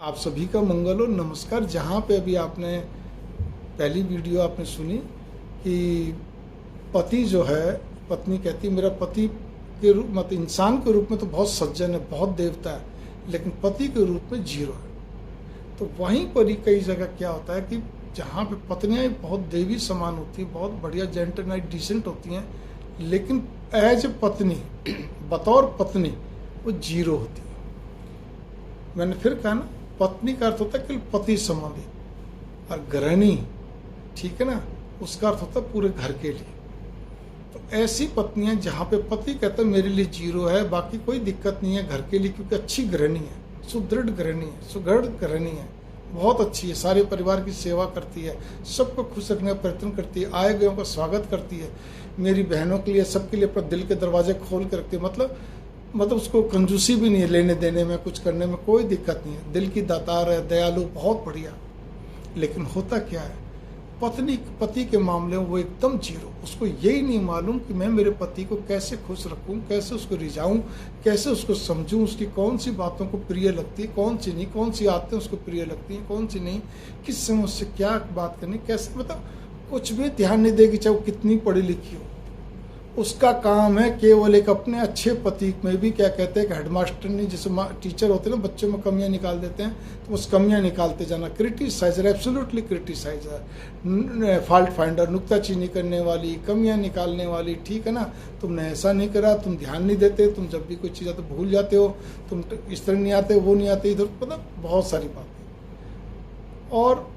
आप सभी का मंगल हो। नमस्कार। जहाँ पे अभी आपने पहली वीडियो आपने सुनी कि पति जो है, पत्नी कहती मेरा पति के रूप मतलब इंसान के रूप में तो बहुत सज्जन है, बहुत देवता है, लेकिन पति के रूप में जीरो है। तो वहीं पर ही कई जगह क्या होता है कि जहाँ पे पत्नियाँ बहुत देवी समान होती हैं, बहुत बढ़िया जेंटलनाइट डिसेंट होती हैं, लेकिन एज पत्नी बतौर पत्नी वो जीरो होती है। मैंने फिर कहा ना, पत्नी का अर्थ होता है केवल पति संबंधी, और गृहिणी, ठीक है ना, उसका अर्थ होता है पूरे घर के लिए। तो ऐसी पत्नियां जहाँ पे पति कहते हैं मेरे लिए जीरो है, बाकी कोई दिक्कत नहीं है घर के लिए, क्योंकि अच्छी गृहिणी है, सुदृढ़ गृहिणी है, सुदृढ़ गृहिणी है, बहुत अच्छी है, सारे परिवार की सेवा करती है, सबको खुश रखने का प्रयत्न करती है, आए गयों का स्वागत करती है, मेरी बहनों के लिए सबके लिए अपना दिल के दरवाजे खोल के रखती है। मतलब उसको कंजूसी भी नहीं है, लेने देने में कुछ करने में कोई दिक्कत नहीं है, दिल की दातार है, दयालु, बहुत बढ़िया। लेकिन होता क्या है, पति के मामले में वो एकदम जीरो। उसको यही नहीं मालूम कि मैं मेरे पति को कैसे खुश रखूं, कैसे उसको रिझाऊं, कैसे उसको समझूं, उसकी कौन सी बातों को प्रिय लगती है, कौन सी नहीं, कौन सी आदतें उसको प्रिय लगती हैं, कौन सी नहीं, किस समय उससे क्या बात करनी, कैसे, मतलब कुछ भी ध्यान नहीं देगी, चाहे वो कितनी पढ़ी लिखी हो। उसका काम है केवल एक अपने अच्छे पति में भी, क्या कहते हैं कि हेडमास्टर नहीं, जैसे टीचर होते हैं ना, बच्चों में कमियां निकाल देते हैं, तो उस कमियां निकालते जाना, criticiser, absolutely criticiser, fault finder, नुक्ताचीनी करने वाली, कमियां निकालने वाली, ठीक है ना, तुमने ऐसा नहीं करा, तुम ध्यान नहीं देते, तुम जब भी कोई चीज़ आते भूल जाते हो, तुम इस तरह नहीं आते, वो नहीं आते, इधर, मतलब बहुत सारी बातें। और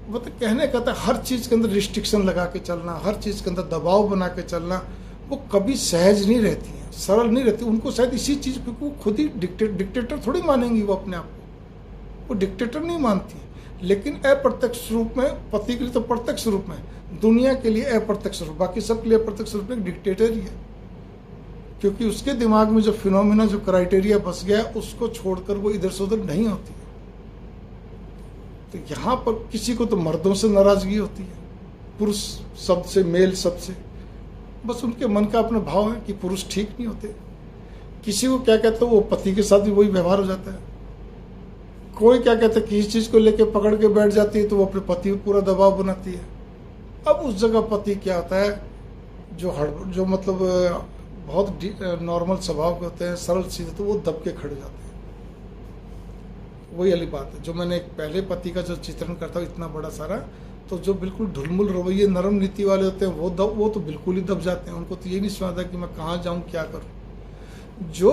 मतलब कहने का था हर चीज़ के अंदर रिस्ट्रिक्शन लगा के चलना, हर चीज़ के अंदर दबाव बना के चलना, वो कभी सहज नहीं रहती हैं, सरल नहीं रहती। उनको शायद इसी चीज़, क्योंकि वो खुद ही डिक्टेटर थोड़ी मानेंगी वो अपने आप को, वो डिक्टेटर नहीं मानती। लेकिन अप्रत्यक्ष रूप में पति के लिए तो प्रत्यक्ष रूप में, दुनिया के लिए अप्रत्यक्ष रूप, बाकी सबके लिए अप्रत्यक्ष रूप में डिक्टेटर ही है, क्योंकि उसके दिमाग में जो फिनोमिना, जो क्राइटेरिया बस गया, उसको छोड़कर वो इधर से उधर नहीं होती है। तो यहाँ पर किसी को तो मर्दों से नाराजगी होती है, पुरुष शब्द से, मेल शब्द से, बस उनके मन का अपना भाव है कि पुरुष ठीक नहीं होते। किसी को क्या कहते हैं, वो पति के साथ भी वही व्यवहार हो जाता है। कोई क्या कहता है, किसी चीज़ को लेके पकड़ के बैठ जाती है तो वो अपने पति पर पूरा दबाव बनाती है। अब उस जगह पति क्या होता है, जो मतलब बहुत नॉर्मल स्वभाव के होते हैं, सरल सीधे, तो वो दब के खड़े जाते हैं। वही वाली बात है जो मैंने एक पहले पति का जो चित्रण करता हूँ, इतना बड़ा सारा, तो जो बिल्कुल ढुलमुल रवैये, नरम नीति वाले होते हैं, वो तो बिल्कुल ही दब जाते हैं। उनको तो ये नहीं समझता कि मैं कहाँ जाऊँ, क्या करूँ। जो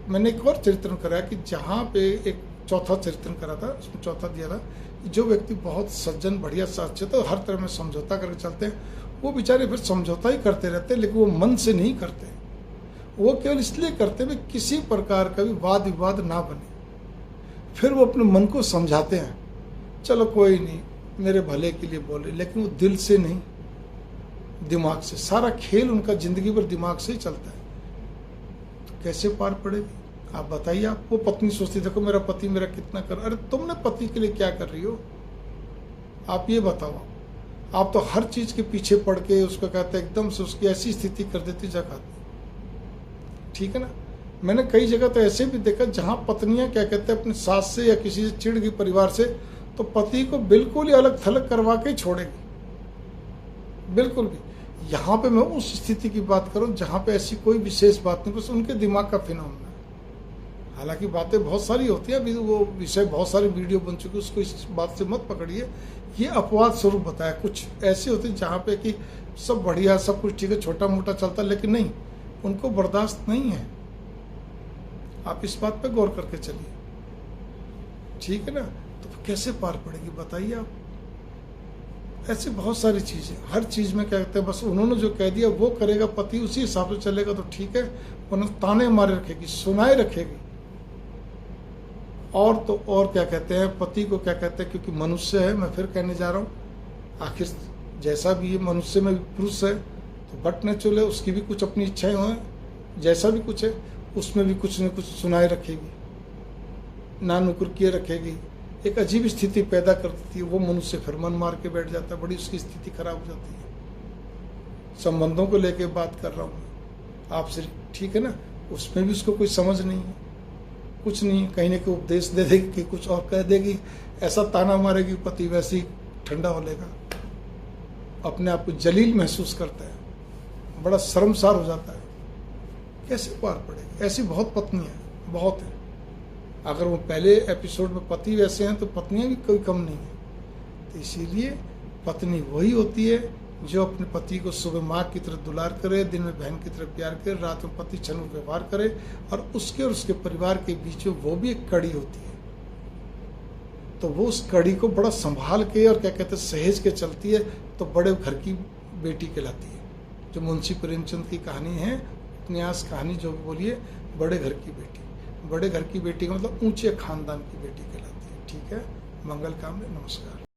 मैंने एक और चित्रण कराया कि जहाँ पे एक चौथा चित्रण करा था, उसमें चौथा दिया था, जो व्यक्ति बहुत सज्जन, बढ़िया सचेत, तो हर तरह में समझौता करके चलते हैं, वो बेचारे फिर समझौता ही करते रहते हैं, लेकिन वो मन से नहीं करते, वो केवल इसलिए करते हैं किसी प्रकार का भी वाद विवाद ना बने। फिर वो अपने मन को समझाते हैं, चलो कोई नहीं, मेरे भले के लिए बोले, लेकिन वो दिल से नहीं, दिमाग से। सारा खेल उनका जिंदगी भर दिमाग से ही चलता है। तो कैसे पार पड़ेगी आप बताइए। आप, वो पत्नी सोचती, देखो मेरा पति मेरा कितना कर, अरे तुमने पति के लिए क्या कर रही हो, आप ये बताओ। आप तो हर चीज के पीछे पड़ के उसको कहते हैं, एकदम से उसकी ऐसी स्थिति कर देती जगह, ठीक है ना। मैंने कई जगह तो ऐसे भी देखा जहां पत्नियां क्या कहते हैं, अपनी सास से या किसी से चिढ़ गई, परिवार से, तो पति को बिल्कुल ही अलग थलग करवा के छोड़ेगी, बिल्कुल भी। यहाँ पे मैं उस स्थिति की बात करूँ जहाँ पे ऐसी कोई विशेष बात नहीं, बस उनके दिमाग का फिनोमेना है। हालांकि बातें बहुत सारी होती हैं, अभी वो विषय बहुत सारी वीडियो बन चुकी है, उसको इस बात से मत पकड़िए। ये अपवाद स्वरूप बताया, कुछ ऐसे होते हैं जहाँ पे कि सब बढ़िया, सब कुछ ठीक है, छोटा मोटा चलता, लेकिन नहीं, उनको बर्दाश्त नहीं है। आप इस बात पे गौर करके चलिए, ठीक है ना। तो कैसे पार पड़ेगी बताइए आप। ऐसे बहुत सारी चीजें, हर चीज में क्या कहते हैं, बस उन्होंने जो कह दिया वो करेगा पति, उसी हिसाब से चलेगा तो ठीक है, वरना ताने मारे रखेगी, सुनाए रखेगी। और तो और क्या कहते हैं, पति को क्या कहते हैं, क्योंकि मनुष्य है, मैं फिर कहने जा रहा हूँ, आखिर जैसा भी ये मनुष्य में पुरुष है, तो बट न चले, उसकी भी कुछ अपनी इच्छाएं हों, जैसा भी कुछ है उसमें भी कुछ न कुछ सुनाए रखेगी, ना नुकुर किए रखेगी, एक अजीब स्थिति पैदा कर देती है। वो मनुष्य फिर मन मार के बैठ जाता है, बड़ी उसकी स्थिति खराब हो जाती है। संबंधों को लेके बात कर रहा हूँ आपसे, ठीक है ना, उसमें भी उसको कोई समझ नहीं है। कुछ नहीं, कहीं ना कहीं उपदेश दे देगी कि कुछ और कह देगी, ऐसा ताना मारेगी पति वैसे ही ठंडा हो लेगा, अपने आप को जलील महसूस करता है, बड़ा शर्मसार हो जाता है। कैसे पार पड़ेगी? ऐसी बहुत पत्नी है, बहुत है। अगर वो पहले एपिसोड में पति वैसे हैं तो पत्नियां भी कोई कम नहीं है। तो इसीलिए पत्नी वही होती है जो अपने पति को सुबह माँ की तरह दुलार करे, दिन में बहन की तरह प्यार करे, रात में पति छन व्यवहार करे, और उसके परिवार के बीच में वो भी एक कड़ी होती है। तो वो उस कड़ी को बड़ा संभाल के और क्या कहते हैं सहेज के चलती है, तो बड़े घर की बेटी कहलाती है। जो मुंशी प्रेमचंद की कहानी है, उपन्यास कहानी जो भी बोलिए, बड़े घर की बेटी। बड़े घर की बेटी का मतलब ऊंचे खानदान की बेटी कहलाती है। ठीक है, मंगल कामना, नमस्कार।